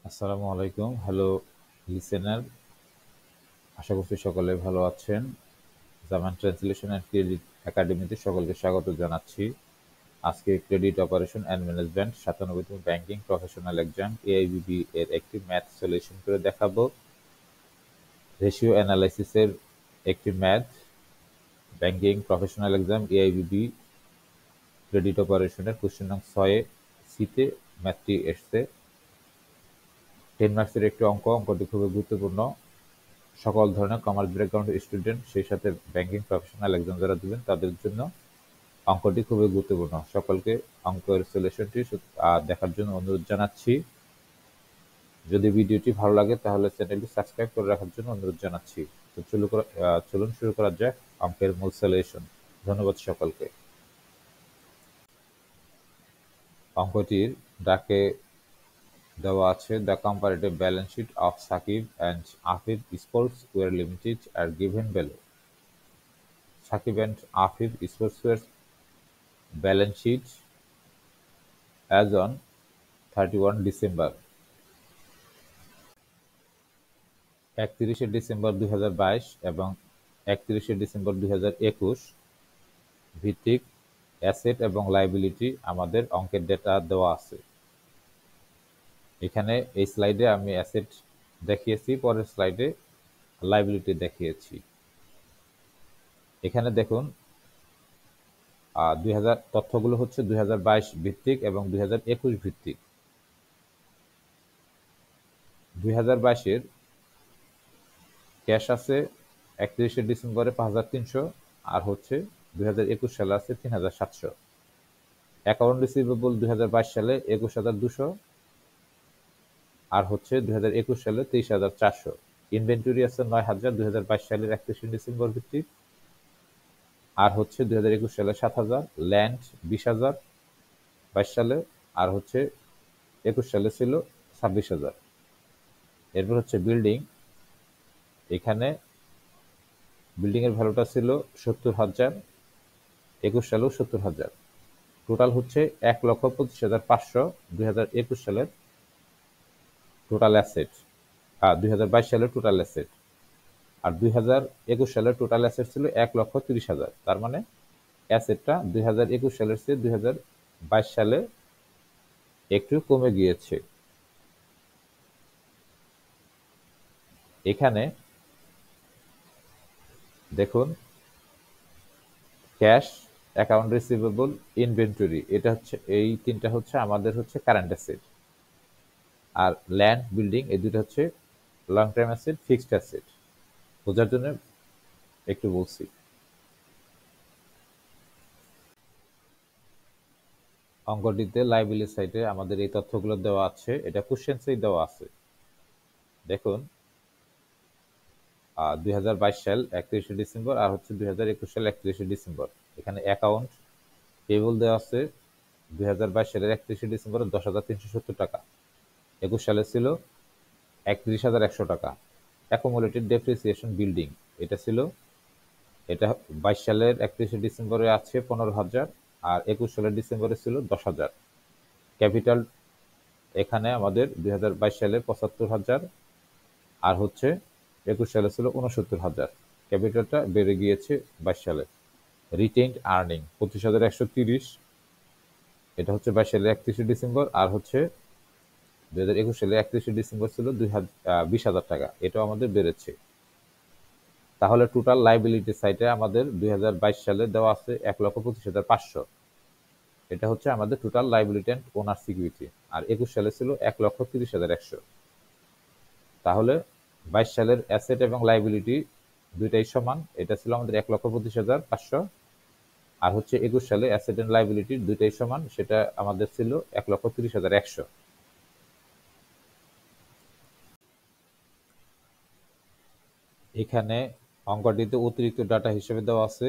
আসসালামু আলাইকুম। Hello listener, আশা করছি সকলে ভালো আছেন। জামান ট্রান্সলেশন অ্যান্ড ক্রেডিট একাডেমিতে সকলকে স্বাগত জানাচ্ছি। আজকে ক্রেডিট অপারেশন অ্যান্ড ম্যানেজমেন্ট 97তম ব্যাংকিং প্রফেশনাল এক্সাম এআইবিবি এর একটি ম্যাথ সলিউশন করে দেখাবো। রেশিও অ্যানালাইসিসের একটি math, banking professional exam AIBB credit অপারেশনের কোশ্চেন নং 6 সিতে ম্যাথটি এসছে। 10 মার্কসের একটি অঙ্কটি খুবই গুরুত্বপূর্ণ। সকল ধরনের কমার্স ব্যাকগ্রাউন্ডের স্টুডেন্ট, সেই সাথে ব্যাংকিং প্রফেশনাল এক্সাম যারা দিবেন তাদের জন্য অঙ্কটি খুবই গুরুত্বপূর্ণ। সকলকে অঙ্কের সলিউশনটি দেখার জন্য অনুরোধ জানাচ্ছি। যদি ভিডিওটি ভালো লাগে তাহলে চ্যানেলটি সাবস্ক্রাইব করে রাখার জন্য অনুরোধ জানাচ্ছি। তো চলুন শুরু করা যাক অঙ্কের মূল সলিউশন। ধন্যবাদ সকলকে। অঙ্কটির ডাকে দেওয়া আছে, the comparative balance sheet of Shakib and Afif sports wear limited are given below. Shakib and Afif sportswear balance sheet as on 31 December 31শে ডিসেম্বর 2022 এবং 31শে ডিসেম্বর 2021 ভিত্তিক অ্যাসেট এবং লায়াবিলিটি আমাদের অঙ্কের ডেটা দেওয়া আছে। এখানে এই স্লাইডে আমি অ্যাসেট দেখিয়েছি, পরের স্লাইডে লায়াবিলিটি দেখিয়েছি। এখানে দেখুন 2000 তথ্যগুলো হচ্ছে 2022 ভিত্তিক এবং 2021 ভিত্তিক। 2022-এর ক্যাশ আছে 31শে ডিসেম্বরে 5300, আর হচ্ছে 2021 সালে আছে 3700। অ্যাকাউন্ট রিসিভেবল 2022 সালে 21200, আর হচ্ছে 2021 সালে 23400। ইনভেন্টরি আছে 9000 2022 সালের 31শে ডিসেম্বর ভিত্তিক, আর হচ্ছে 2021 সালে 7000। ল্যান্ড 20000 22 সালে, আর হচ্ছে 21 সালে ছিল 26000। এরপর হচ্ছে বিল্ডিং, এখানে বিল্ডিং এর ভ্যালুটা ছিল 70000, 21 সালেও 70000। টোটাল হচ্ছে 1,25,500 2021 সালের টোটাল অ্যাসেট, 2022 সালের টোটাল অ্যাসেট। আর 2021 সালের টোটাল অ্যাসেট ছিল 1,30,000। তার মানে অ্যাসেটটা 2021 সালের চেয়ে 2022 সালে একটু কমে গিয়েছে। এখানে দেখুন ক্যাশ, অ্যাকাউন্ট রিসিভেবল, ইনভেন্টরি, এটা হচ্ছে এই তিনটা হচ্ছে আমাদের হচ্ছে কারেন্ট অ্যাসেট। আর ল্যান্ড, বিল্ডিং, এই দুটো হচ্ছে long term asset, fixed asset. বোঝার জন্য একটু বলছি। অঙ্কটিতে লাইবিলিটি সাইটে আমাদের এই তথ্যগুলো দেওয়া আছে, এটা কোশ্চেন্সেই দেওয়া আছে। দেখুন 2022 সাল 31শে ডিসেম্বর, আর হচ্ছে 2021 সাল 31শে ডিসেম্বর। এখানে অ্যাকাউন্ট পেবল দেওয়া আছে 2022 সালের 31শে ডিসেম্বর 10,370 টাকা, 21 সালে ছিল 31,100 টাকা। অ্যাকুমুলেটেড ডেপ্রিসিয়েশন বিল্ডিং, এটা ছিল, এটা 22 সালের 31শে ডিসেম্বরে আছে 15,000, আর 21 সালের ডিসেম্বরে ছিল 10,000। ক্যাপিটাল এখানে আমাদের 2022 সালে 75,000, আর হচ্ছে 21 সালে ছিল 69,000। ক্যাপিটালটা বেড়ে গিয়েছে 22 সালে। রিটেইনড আর্নিং 25,130, এটা হচ্ছে 22 সালের 31শে ডিসেম্বর, আর হচ্ছে 2021 সালে 31শে ডিসেম্বর ছিল 20,000 টাকা, এটাও আমাদের বেড়েছে। তাহলে টোটাল লাইবিলিটি সাইটে আমাদের 2022 সালে দেওয়া আছে 1,25,500, এটা হচ্ছে আমাদের total liability and owner security. আর 21 সালে ছিল 1,30,100। তাহলে 22 সালের অ্যাসেট এবং লাইবিলিটি দুইটাই সমান, এটা ছিল আমাদের 1,25,500। আর হচ্ছে 21 সালে অ্যাসেট এন্ড লাইবিলিটি দুইটাই সমান, সেটা আমাদের ছিল 1,30,100। এখানে অঙ্কটিতে অতিরিক্ত ডাটা হিসেবে দেওয়া আছে,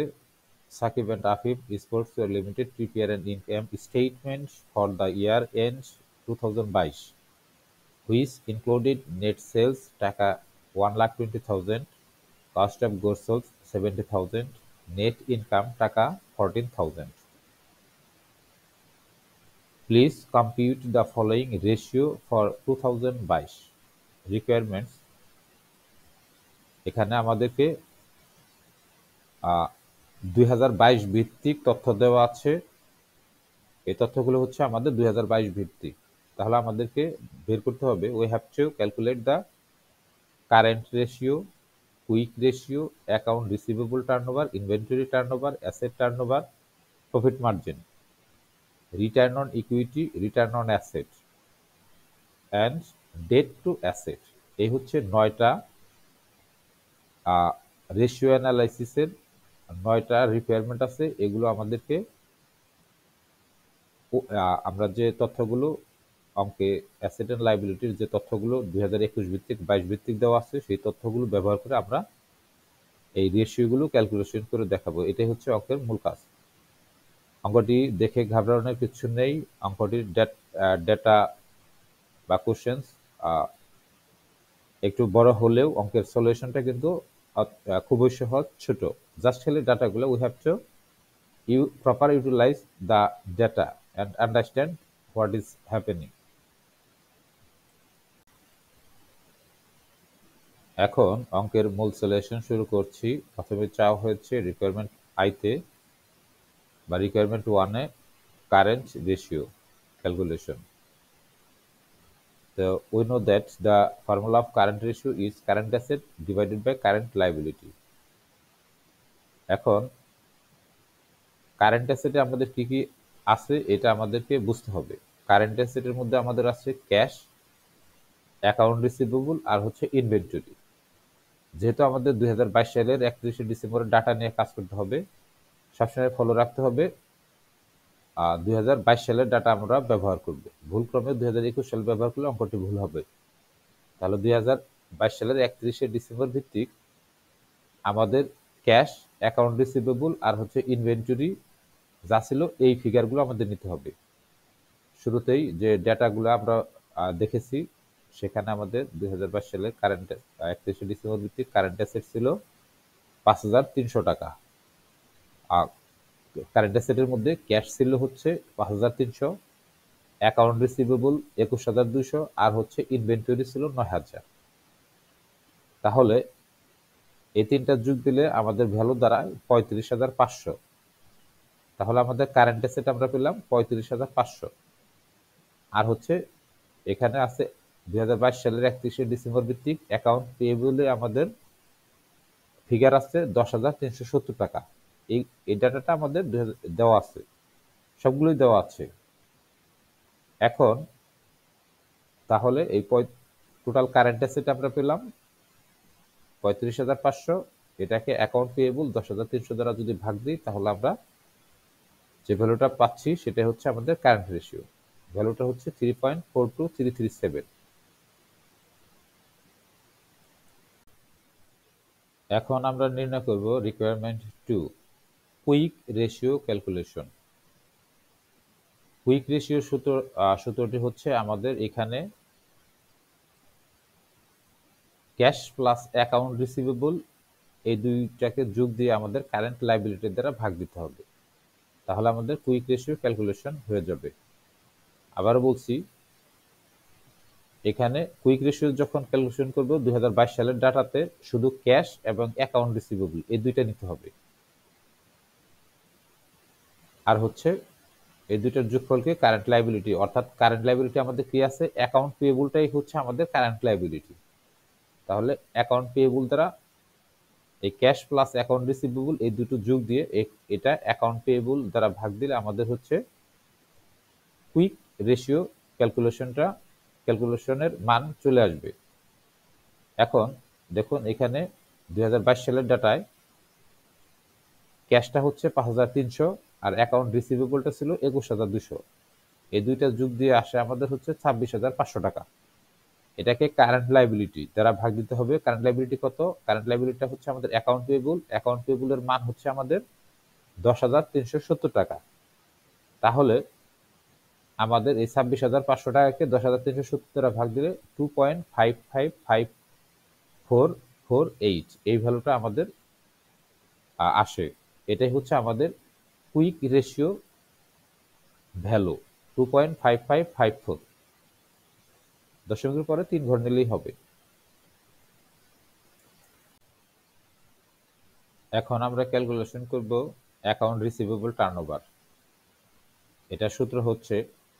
Sakib and Afif sports limited prepare an income statement for the year end 2022, which included net sales টাকা 1,20,000, cost of goods sold 70,000, net income টাকা 14,000। Please compute the following ratio for 2022 requirements. এখানে আমাদেরকে 2022 ভিত্তিক তথ্য দেওয়া আছে। এই তথ্যগুলো হচ্ছে আমাদের 2022 ভিত্তিক। তাহলে আমাদেরকে বের করতে হবে, we have to calculate the current ratio, quick ratio, account receivable turnover, inventory turnover, asset turnover, profit margin, return on equity, return on asset and debt to asset. এই হচ্ছে 9টা রেশিও অ্যানালাইসিসের 9টা রিকোয়ারমেন্ট আছে। এগুলো আমাদেরকে আমরা যে তথ্যগুলো অঙ্কে অ্যাসেট অ্যান্ড লাইবিলিটির যে তথ্যগুলো 2021 ভিত্তিক 22 ভিত্তিক দেওয়া আছে, সেই তথ্যগুলো ব্যবহার করে আমরা এই রেশিওগুলো ক্যালকুলেশন করে দেখাবো। এটাই হচ্ছে অঙ্কের মূল কাজ। অঙ্কটি দেখে ঘাবড়ানোর কিছু নেই। অঙ্কটির ডেটা বা কোশ্চেন্স একটু বড় হলেও অঙ্কের সলিউশনটা কিন্তু খুবই সহজ, ছোট। জাস্ট খালি ডাটাগুলো we have two proper utilize the data and understand what is happening. এখন অঙ্কের মূল সলিউশন শুরু করছি। প্রথমে চাওয়া হয়েছে রিকোয়ারমেন্ট আইতে বা requirement 1 A current ratio calculation. So we know that the formula of current ratio is current asset divided by current liability. এখন কারেন্ট অ্যাসেটে আমাদের কি কি আছে এটা আমাদেরকে বুঝতে হবে। কারেন্ট অ্যাসেটের মধ্যে আমাদের আছে ক্যাশ, অ্যাকাউন্ট রিসিভেবল আর হচ্ছে ইনভেন্টরি। যেহেতু আমাদের 2022 সালের 31শে ডিসেম্বরের ডাটা নিয়ে কাজ করতে হবে, সবসময় ফলো রাখতে হবে 2022 সালের ডাটা আমরা ব্যবহার করব। ভুলক্রমে 2021 সাল ব্যবহার করলে অঙ্কটি ভুল হবে। তাহলে 2022 সালের 31শে ডিসেম্বর ভিত্তিক আমাদের ক্যাশ, অ্যাকাউন্ট রিসিভেবল আর হচ্ছে ইনভেন্টরি যা ছিল এই ফিগারগুলো আমাদের নিতে হবে। শুরুতেই যে ডেটাগুলো আমরা দেখেছি, সেখানে আমাদের 2022 সালের কারেন্ট 31শে ডিসেম্বর ভিত্তিক কারেন্ট অ্যাসেট ছিল 5,300 টাকা। কারেন্ট অ্যাসেটের মধ্যে ক্যাশ ছিল হচ্ছে 5,300, অ্যাকাউন্ট রিসিভেবল 21,200 আর হচ্ছে ইনভেন্টরি ছিল 9,000। তাহলে এই তিনটা যোগ দিলে আমাদের ভ্যালু দাঁড়ায় 35,500। তাহলে আমাদের কারেন্ট অ্যাসেট আমরা পেলাম 35,500। আর হচ্ছে এখানে আছে 2022 সালের 31শে ডিসেম্বর ভিত্তিক অ্যাকাউন্ট পেয়েবলে আমাদের ফিগার আছে 10,370 টাকা। এই ডাটাটা আমাদের দেওয়া আছে, সবগুলোই দেওয়া আছে। এখন তাহলে এই টোটাল কারেন্ট অ্যাসেট আমরা পেলাম 35,500। এটাকে অ্যাকাউন্ট পেয়েবল 10,300 দ্বারা যদি ভাগ দিই, তাহলে আমরা যে ভ্যালুটা পাচ্ছি সেটা হচ্ছে আমাদের কারেন্ট রেশিও। ভ্যালুটা হচ্ছে 3.42337। এখন আমরা নির্ণয় করব requirement 2, quick ratio calculation. Quick ratio সূত্রটি হচ্ছে আমাদের এখানে ক্যাশ প্লাস অ্যাকাউন্ট রিসিভেবল এই দুইটাকে যোগ দিয়ে আমাদের কারেন্ট লাইবিলিটির দ্বারা ভাগ দিতে হবে। তাহলে আমাদের কুইক রেশিও ক্যালকুলেশন হয়ে যাবে। আবার বলছি, এখানে কুইক রেশিও যখন ক্যালকুলেশন করব 2022 সালের ডাটাতে শুধু ক্যাশ এবং অ্যাকাউন্ট রিসিভেবল এই দুইটা নিতে হবে। আর হচ্ছে এই দুইটার যোগফলকে কারেন্ট লাইবিলিটি, অর্থাৎ কারেন্ট লাইবিলিটি আমাদের কি আছে, অ্যাকাউন্ট পেয়েবলটাই হচ্ছে আমাদের কারেন্ট লাইবিলিটি। তাহলে অ্যাকাউন্ট পেয়েবল দ্বারা এই ক্যাশ প্লাস অ্যাকাউন্ট রিসিভেবল এই দুটো যোগ দিয়ে এটা অ্যাকাউন্ট পেয়েবল দ্বারা ভাগ দিলে আমাদের হচ্ছে কুইক রেশিও ক্যালকুলেশনের মান চলে আসবে। এখন দেখুন এখানে 2022 সালের ডাটায় ক্যাশটা হচ্ছে 5,300 আর অ্যাকাউন্ট রিসিভেবলটা ছিল 21,200। এই দুইটা যোগ দিয়ে আসে আমাদের হচ্ছে 26,500 টাকা। এটাকে কারেন্ট লাইবিলিটি দ্বারা ভাগ দিতে হবে। কারেন্ট লাইবিলিটি কত? কারেন্ট লাইবিলিটিটা হচ্ছে আমাদের অ্যাকাউন্ট পেয়েবল। অ্যাকাউন্ট পেয়েবলের মান হচ্ছে আমাদের 10,370 টাকা। তাহলে আমাদের এই 26,500 টাকাকে 10,370 দ্বারা ভাগ দিলে 2.5555448 এই ভ্যালুটা আমাদের আসে। এটাই হচ্ছে আমাদের কুইক রেশিও ভ্যালু। 2.5554, দশমিকের পরে 3 ঘর নিলেই হবে। এখন আমরা ক্যালকুলেশন করব অ্যাকাউন্ট রিসিভেবল টার্নওভার। এটা সূত্র হচ্ছে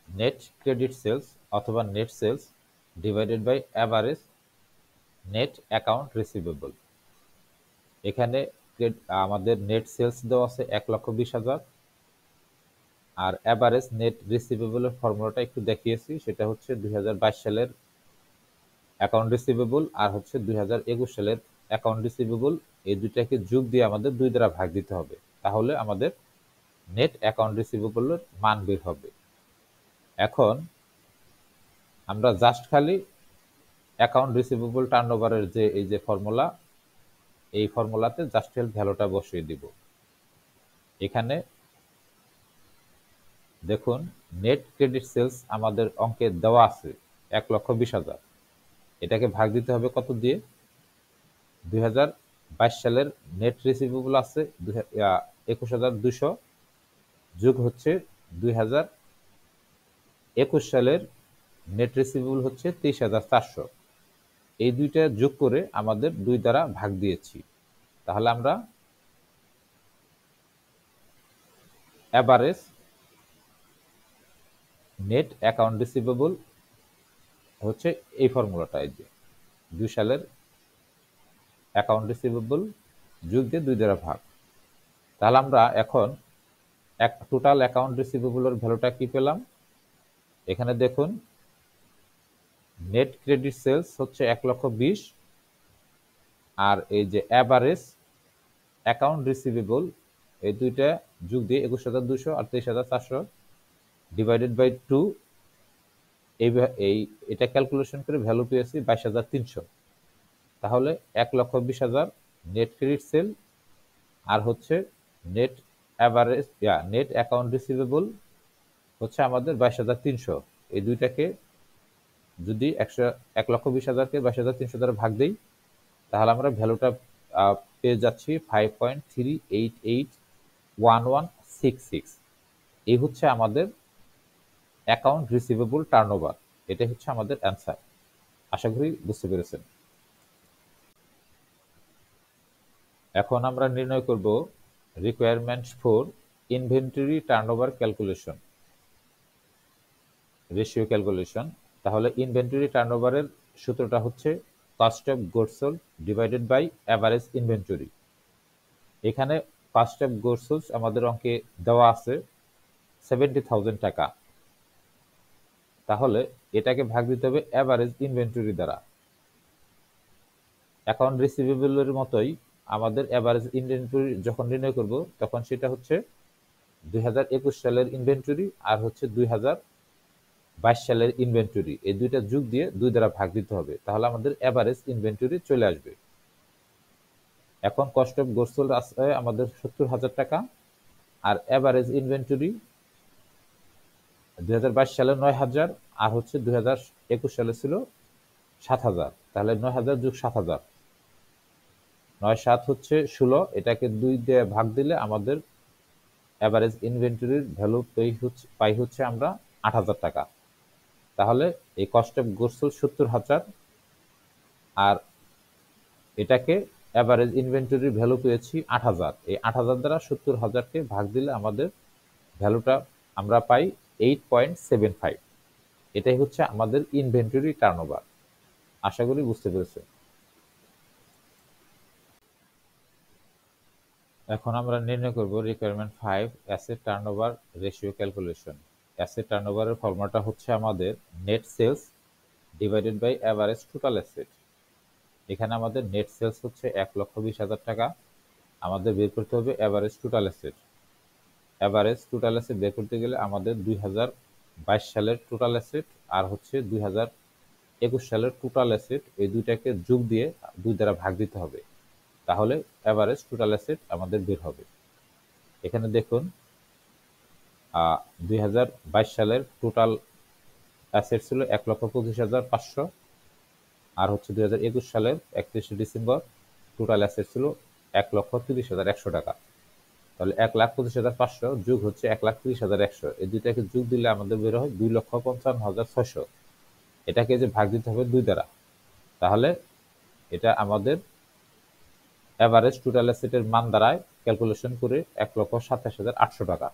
নেট ক্রেডিট সেলস অথবা net sales divided by average net account receivable. এখানে আমাদের নেট সেলস দেওয়া আছে 1,20,000, আর অ্যাভারেজ নেট রিসিভেবলের ফর্মুলাটা একটু দেখিয়েছি, সেটা হচ্ছে 2022 সালের অ্যাকাউন্ট রিসিভেবল আর হচ্ছে 2021 সালের অ্যাকাউন্ট রিসিভেবল, এই দুইটাকে যোগ দিয়ে আমাদের 2 দ্বারা ভাগ দিতে হবে, তাহলে আমাদের নেট অ্যাকাউন্ট রিসিভেবলের মান বের হবে। এখন আমরা জাস্ট খালি অ্যাকাউন্ট রিসিভেবল টার্নওভারের যে এই যে ফর্মুলা, এই ফর্মুলাতে জাস্ট ভ্যালুটা বসিয়ে দিব। এখানে দেখুন নেট ক্রেডিট সেলস আমাদের অঙ্কে দেওয়া আছে 1,20,000, এটাকে ভাগ দিতে হবে কত দিয়ে? 2022 সালের নেট রিসিভেবল আছে 21,200, যোগ হচ্ছে 2021 সালের নেট রিসিভেবল হচ্ছে 23,400, এই দুইটা যোগ করে আমাদের 2 দ্বারা ভাগ দিয়েছি। তাহলে আমরা অ্যাভারেজ নেট অ্যাকাউন্ট রিসিভেবল হচ্ছে এই ফর্মুলাটা, এই যে 2 সালের অ্যাকাউন্ট রিসিভেবল যোগ দিয়ে 2 দ্বারা ভাগ। তাহলে আমরা এখন টোটাল অ্যাকাউন্ট রিসিভেবলের ভ্যালুটা কি পেলাম? এখানে দেখুন নেট ক্রেডিট সেলস হচ্ছে 1,20,000, আর এই যে অ্যাভারেজ অ্যাকাউন্ট রিসিভেবল এই দুইটা যোগ দিয়ে 21,200 আর 23,400 ডিভাইডেড বাই 2, এটা ক্যালকুলেশন করে ভ্যালু পেয়েছি 22,300। তাহলে 1,20,000 নেট ক্রেডিট সেল আর হচ্ছে net average net account receivable হচ্ছে আমাদের 22,300। এই দুইটাকে যদি 1,20,000কে 22,300 দ্বারা ভাগ দেই, তাহলে আমরা ভ্যালুটা পেয়ে যাচ্ছি 5.3881,166। এই হচ্ছে আমাদের অ্যাকাউন্ট রিসিভেবল টার্নওভার। এটাই হচ্ছে আমাদের অ্যান্সার। আশা করি বুঝতে পেরেছেন। এখন আমরা নির্ণয় করব requirements for inventory turnover calculation, ratio calculation. তাহলে ইনভেন্টরি টার্নওভারের সূত্রটা হচ্ছে cost of goods sold divided by average inventory. এখানে কস্ট অফ গুডস সোল্ড আমাদের অঙ্কে দেওয়া আছে 70,000 টাকা, তাহলে এটাকে ভাগ দিতে হবে অ্যাভারেজ ইনভেন্টরি দ্বারা। অ্যাকাউন্ট রিসিভেবলের মতোই আমাদের অ্যাভারেজ ইনভেন্টরি যখন নির্ণয় করব, তখন সেটা হচ্ছে 2021 সালের ইনভেন্টরি আর হচ্ছে 2022 সালের ইনভেন্টরি, এই দুইটা যোগ দিয়ে 2 দ্বারা ভাগ দিতে হবে, তাহলে আমাদের অ্যাভারেজ ইনভেন্টরি চলে আসবে। এখন কস্ট অফ গুডস সোল্ড আছে আমাদের 70,000 টাকা, আর অ্যাভারেজ ইনভেন্টরি 2022 সালে 9,000 আর হচ্ছে 2021 সালে ছিল 7,000, তাহলে 9,000 যোগ 7,000, 9-7 হচ্ছে 16, এটাকে 2 দিয়ে ভাগ দিলে আমাদের অ্যাভারেজ ইনভেন্টরির ভ্যালু পাই হচ্ছে আমরা 8,000 টাকা। তাহলে এই কস্ট অফ গুডস সোল্ড 70,000 আর এটাকে অ্যাভারেজ ইনভেন্টরির ভ্যালু পেয়েছি 8,000, এই 8,000 দ্বারা 70,000কে ভাগ দিলে আমাদের ভ্যালুটা আমরা পাই 8.75। এটাই হচ্ছে আমাদের ইনভেন্টরি টার্নওভার। আশা করি বুঝতে পেরেছে। এখন আমরা নির্ণয় করব requirement 5 asset turnover ratio calculation. Asset টার্নওভারের ফর্মুলাটা হচ্ছে আমাদের net sales divided by average total asset. এখানে আমাদের নেট সেলস হচ্ছে 1,20,000 টাকা, আমাদের বের করতে হবে average total asset. Average total asset বের করতে গেলে আমাদের 2022 সালের টোটাল অ্যাসেট আর হচ্ছে 2021 সালের টোটাল অ্যাসেট, এই দুইটাকে যোগ দিয়ে 2 দ্বারা ভাগ দিতে হবে, তাহলে অ্যাভারেজ টোটাল অ্যাসেট আমাদের বের হবে। এখানে দেখুন 2022 সালের টোটাল অ্যাসেট ছিল 1,25,500, আর হচ্ছে 2021 সালের 31 ডিসেম্বর টোটাল অ্যাসেট ছিল 1,30,100 টাকা। তাহলে 1,25,500 যোগ হচ্ছে 1,30,100, এই দুইটাকে যোগ দিলে আমাদের বের হয় 2,55,600। এটাকে যে ভাগ দিতে হবে 2 দ্বারা, তাহলে এটা আমাদের এভারেজ টোটাল অ্যাসেটের মান দাঁড়ায় ক্যালকুলেশন করে 1,27,800 টাকা।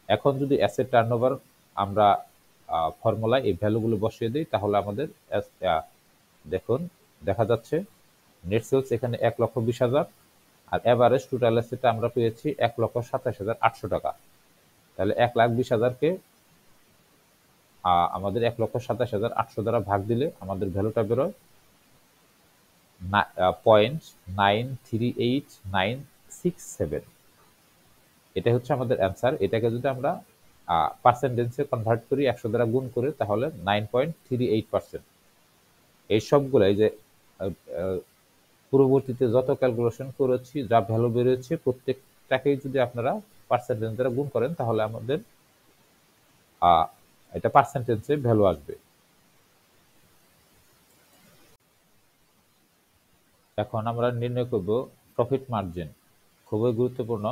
এখন যদি অ্যাসেট টার্নওভার আমরা ফর্মুলায় এই ভ্যালুগুলো বসিয়ে দিই, তাহলে আমাদের দেখুন দেখা যাচ্ছে নেট সেলস এখানে 1,20,000 আর এভারেজ টোটাল অ্যাসেট আমরা পেয়েছি 1,27,800 টাকা। তাহলে 1,20,000কে আমাদের 1,27,800 দ্বারা ভাগ দিলে আমাদের ভ্যালুটা বেরোয় 0.938967। এটা হচ্ছে আমাদের অ্যান্সার। এটাকে যদি আমরা পার্সেন্টেজে কনভার্ট করি 100 দ্বারা গুণ করে, তাহলে 9.38%। এই সবগুলো এই যে পূর্ববর্তীতে যত ক্যালকুলেশন করেছি, যা ভ্যালু বেরিয়েছে, প্রত্যেকটাকেই যদি আপনারা পার্সেন্টেজ দ্বারা গুণ করেন, তাহলে আমাদের এটা পার্সেন্টেজে ভ্যালু আসবে। এখন আমরা নির্ণয় করব প্রফিট মার্জিন। খুবই গুরুত্বপূর্ণ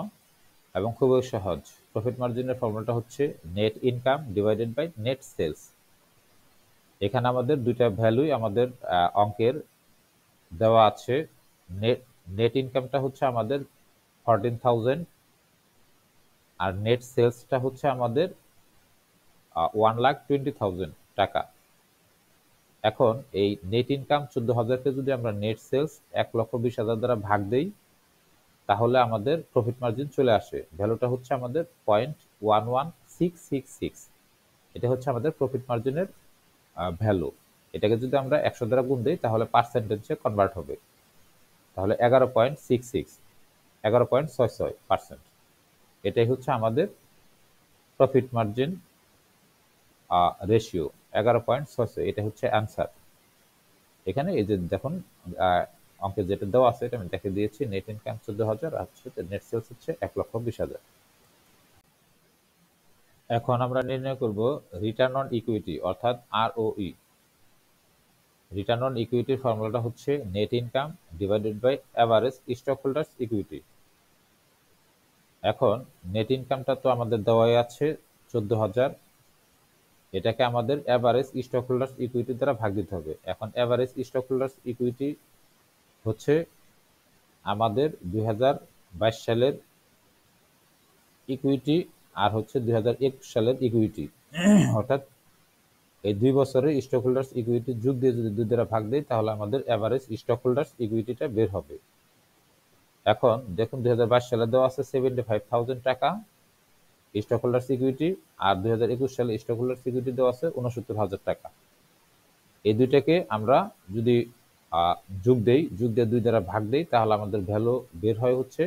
এবং খুবই সহজ। প্রফিট মার্জিনের ফর্মুলাটা হচ্ছে net income divided by net sales. এখানে আমাদের দুইটা ভ্যালুই আমাদের অঙ্কের দেওয়া আছে। নেট ইনকামটা হচ্ছে আমাদের 14,000 আর নেট সেলসটা হচ্ছে আমাদের 1,20,000 টাকা। এখন এই নেট ইনকাম 14,000কে যদি আমরা নেট সেলস 1,20,000 দ্বারা ভাগ দেই, তাহলে আমাদের প্রফিট মার্জিন চলে আসে। ভ্যালুটা হচ্ছে আমাদের 0.11666। এটা হচ্ছে আমাদের প্রফিট মার্জিনের ভ্যালু। এটাকে যদি আমরা 100 দ্বারা গুণ দিই, তাহলে পার্সেন্টেজে কনভার্ট হবে। তাহলে 11.66%। এটাই হচ্ছে আমাদের প্রফিট মার্জিন রেশিও 11.66। এটা হচ্ছে অ্যান্সার। এখানে এই যে দেখুন অঙ্কে যেটা দেওয়া আছে, এটা আমি দেখে দিয়েছি। নেট ইনকাম 14,000 আর হচ্ছে নেট সেলস হচ্ছে 1,20,000। এখন আমরা নির্ণয় করব রিটার্ন অন ইকুইটি অর্থাৎ ROE। রিটার্ন অন ইকুইটির ফর্মুলাটা হচ্ছে net income divided by average stockholders equity. এখন নেট ইনকামটা তো আমাদের দেওয়াই আছে 14,000, এটাকে আমাদের এভারেজ স্টক হোল্ডার্স ইকুইটি দ্বারা ভাগ দিতে হবে। এখন এভারেজ স্টক হোল্ডার্স ইকুইটি হচ্ছে আমাদের 2022 সালের ইকুইটি আর হচ্ছে 2021 সালের ইকুইটি, অর্থাৎ এই 2 বছরের স্টক হোল্ডার্স ইকুইটি যোগ দিয়ে যদি 2 দ্বারা ভাগ দেই, তাহলে আমাদের এভারেজ স্টক হোল্ডার্স ইকুইটিটা বের হবে। এখন দেখুন 2022 সালে দেওয়া আছে 75,000 টাকা স্টক হোল্ডার্স ইকুইটি, আর 2021 সালে স্টক হোল্ডার্স ইকুইটি দেওয়া আছে 69,000 টাকা। এই দুইটাকে আমরা যদি যোগ দেই, যোগ দিয়ে 2 দ্বারা ভাগ দেই, তাহলে আমাদের ভ্যালু বের হয় হচ্ছে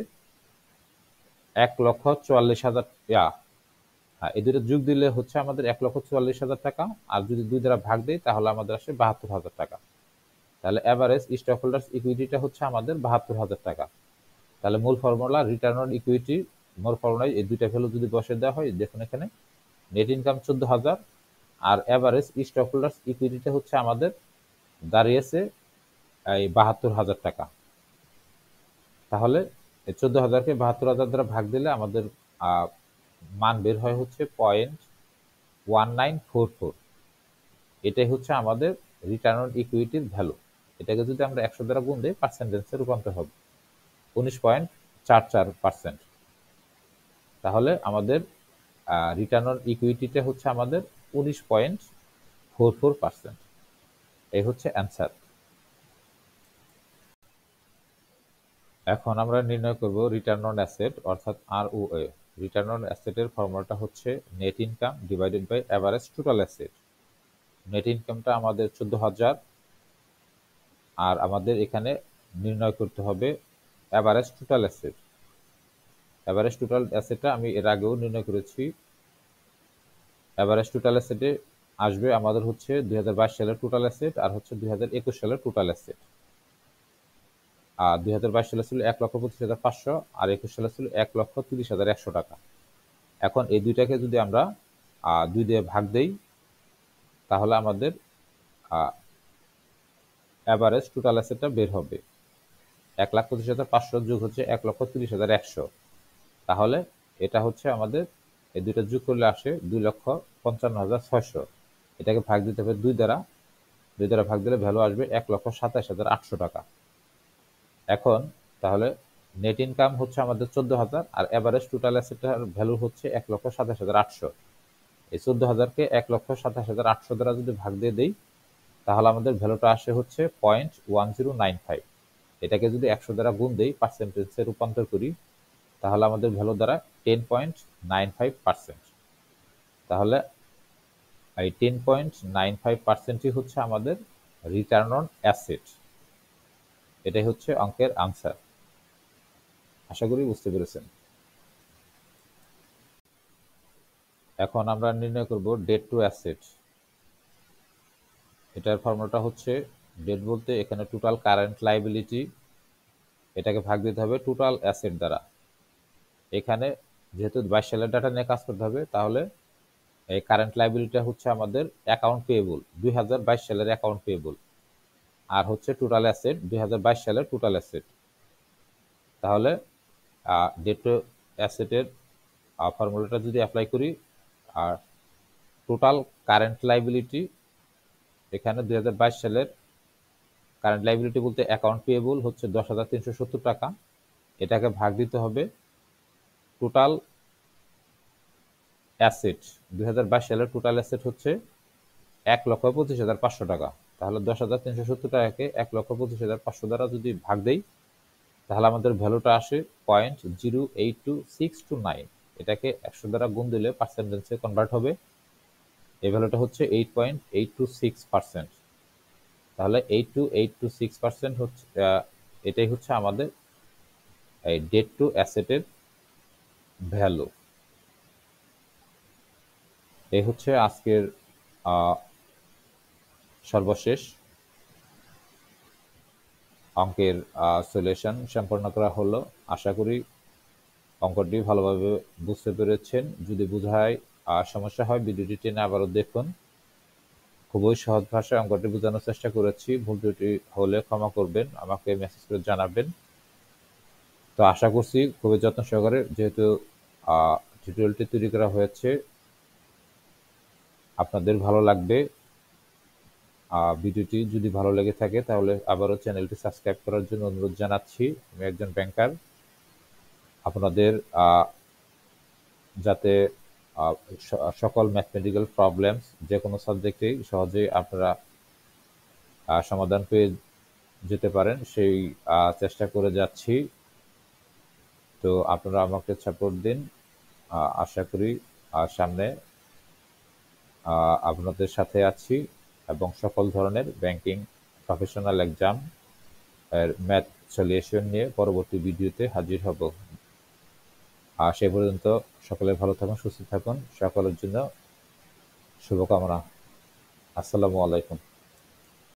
1,44,000। হ্যাঁ, এই দুটো যোগ দিলে হচ্ছে আমাদের 1,44,000 টাকা, আর যদি 2 দ্বারা ভাগ দেই, তাহলে আমাদের আসে 72,000 টাকা। তাহলে এভারেজ স্টক হোল্ডার্স ইকুইটিটা হচ্ছে আমাদের 72,000 টাকা। তাহলে মূল ফর্মুলা রিটার্ন অন ইকুইটি, মূল ফর্মুলায় এই দুইটা ভ্যালু যদি বসে দেওয়া হয়, দেখুন এখানে নেট ইনকাম 14,000 আর এভারেজ স্টক হোল্ডার্স ইকুইটিটা হচ্ছে আমাদের দাঁড়িয়েছে এই 72,000 টাকা। তাহলে এই 14,000কে 72,000 দ্বারা ভাগ দিলে আমাদের মান বের হয় হচ্ছে 0.1944। এটাই হচ্ছে আমাদের রিটার্ন অন ইকুইটির ভ্যালু। এটাকে যদি আমরা 100 দ্বারা গুণ দিই, পার্সেন্টেজে রূপান্তর হবে 19.44%। তাহলে আমাদের রিটার্ন অন ইকুইটিটা হচ্ছে আমাদের 19.44%। এই হচ্ছে অ্যান্সার। এখন আমরা নির্ণয় করব রিটার্ন অন অ্যাসেট অর্থাৎ ROA। রিটার্ন অন অ্যাসেটের ফর্মুলাটা হচ্ছে net income divided by average total asset. Net ইনকামটা আমাদের 14,000, আর আমাদের এখানে নির্ণয় করতে হবে average total asset. Average total অ্যাসেটটা আমি এর আগেও নির্ণয় করেছি। এভারেজ টোটাল অ্যাসেটে আসবে আমাদের হচ্ছে 2022 সালের টোটাল অ্যাসেট আর হচ্ছে 2021 সালের টোটাল অ্যাসেট। আর 2022 সালে ছিল 1,25,500 আর 21 সালে ছিল 1,30,100 টাকা। এখন এই দুইটাকে যদি আমরা 2 দিয়ে ভাগ দেই, তাহলে আমাদের এভারেজ টোটাল অ্যাসেটটা বের হবে 1,25,500 যোগ হচ্ছে 1,30,100। তাহলে এটা হচ্ছে আমাদের এই দুইটা যোগ করলে আসে 2,55,600। এটাকে ভাগ দিতে হবে 2 দ্বারা ভাগ দিলে ভ্যালু আসবে 1,27,800 টাকা। এখন তাহলে নেট ইনকাম হচ্ছে আমাদের 14,000 আর এভারেজ টোটাল অ্যাসেটের ভ্যালু হচ্ছে 1,27,800। এই 14,000-কে 1,27,800 দ্বারা যদি ভাগ দিয়ে দেই তাহলে আমাদের ভ্যালুটা আসে হচ্ছে 0.1095। এটাকে যদি 100 দ্বারা গুণ দেই, পার্সেন্টেজে রূপান্তর করি, তাহলে আমাদের ভ্যালু দ্বারা 10.95%। তাহলে এই 10.95%ই হচ্ছে আমাদের রিটার্ন অন অ্যাসেট। এটাই হচ্ছে অঙ্কের আনসার। আশা করি বুঝতে পেরেছেন। এখন আমরা নির্ণয় করব ডেট টু অ্যাসেট। এটার ফর্মুলাটা হচ্ছে, ডেট বলতে এখানে টোটাল কারেন্ট লাইবিলিটি, এটাকে ভাগ দিতে হবে টোটাল অ্যাসেট দ্বারা। এখানে যেহেতু 22 সালের ডাটা নিয়ে কাজ করতে হবে, তাহলে এই কারেন্ট লাইবিলিটিটা হচ্ছে আমাদের অ্যাকাউন্ট পেয়েবল, 2022 সালের অ্যাকাউন্ট পেয়েবল, আর হচ্ছে টোটাল অ্যাসেট 2022 সালের টোটাল অ্যাসেট। তাহলে ডেট টু অ্যাসেটের ফর্মুলাটা যদি অ্যাপ্লাই করি, আর টোটাল কারেন্ট লাইবিলিটি, এখানে 2022 সালের কারেন্ট লাইবিলিটি বলতে অ্যাকাউন্ট পেয়েবল হচ্ছে 10,370 টাকা। এটাকে ভাগ দিতে হবে টোটাল অ্যাসেট, 2022 সালের টোটাল অ্যাসেট হচ্ছে 1,25,500 টাকা। তাহলে 10,370 টাকাকে 1,25,500 দ্বারা যদি ভাগ দেই তাহলে আমাদের ভ্যালুটা আসে 0.082629। এটাকে 100 দ্বারা গুণ দিলে পার্সেন্টেজে কনভার্ট হবে। এই ভ্যালুটা হচ্ছে 8.826%। তাহলে 8.826% হচ্ছে, এটাই হচ্ছে আমাদের এই ডেট টু অ্যাসেটের ভ্যালু। এই হচ্ছে আজকের সর্বশেষ অঙ্কের সলিউশন সম্পন্ন করা হলো। আশা করি অঙ্কটি ভালোভাবে বুঝতে পেরেছেন। যদি বোঝায় সমস্যা হয়, ভিডিওটি টেনে আবারও দেখুন। খুবই সহজ ভাষায় অঙ্কটি বোঝানোর চেষ্টা করেছি। ভুল ত্রুটি হলে ক্ষমা করবেন, আমাকে মেসেজ করে জানাবেন। তো আশা করছি খুবই যত্ন সহকারে, যেহেতু টিউটোরিয়ালটি তৈরি করা হয়েছে, আপনাদের ভালো লাগবে। ভিডিওটি যদি ভালো লেগে থাকে তাহলে আবারও চ্যানেলটি সাবস্ক্রাইব করার জন্য অনুরোধ জানাচ্ছি। আমি একজন ব্যাংকার। আপনাদের যাতে সকল ম্যাথমেটিক্যাল প্রবলেমস যে কোনো সাবজেক্টেই সহজেই আপনারা সমাধান পেয়ে যেতে পারেন, সেই চেষ্টা করে যাচ্ছি। তো আপনারা আমাকে সাপোর্ট দিন। আশা করি সামনে আপনাদের সাথে আছি এবং সকল ধরনের ব্যাংকিং প্রফেশনাল এক্সাম এর ম্যাথ সলিউশন নিয়ে পরবর্তী ভিডিওতে হাজির হব। সে পর্যন্ত সকলে ভালো থাকুন, সুস্থ থাকুন। সকলের জন্য শুভকামনা। আসসালামু আলাইকুম।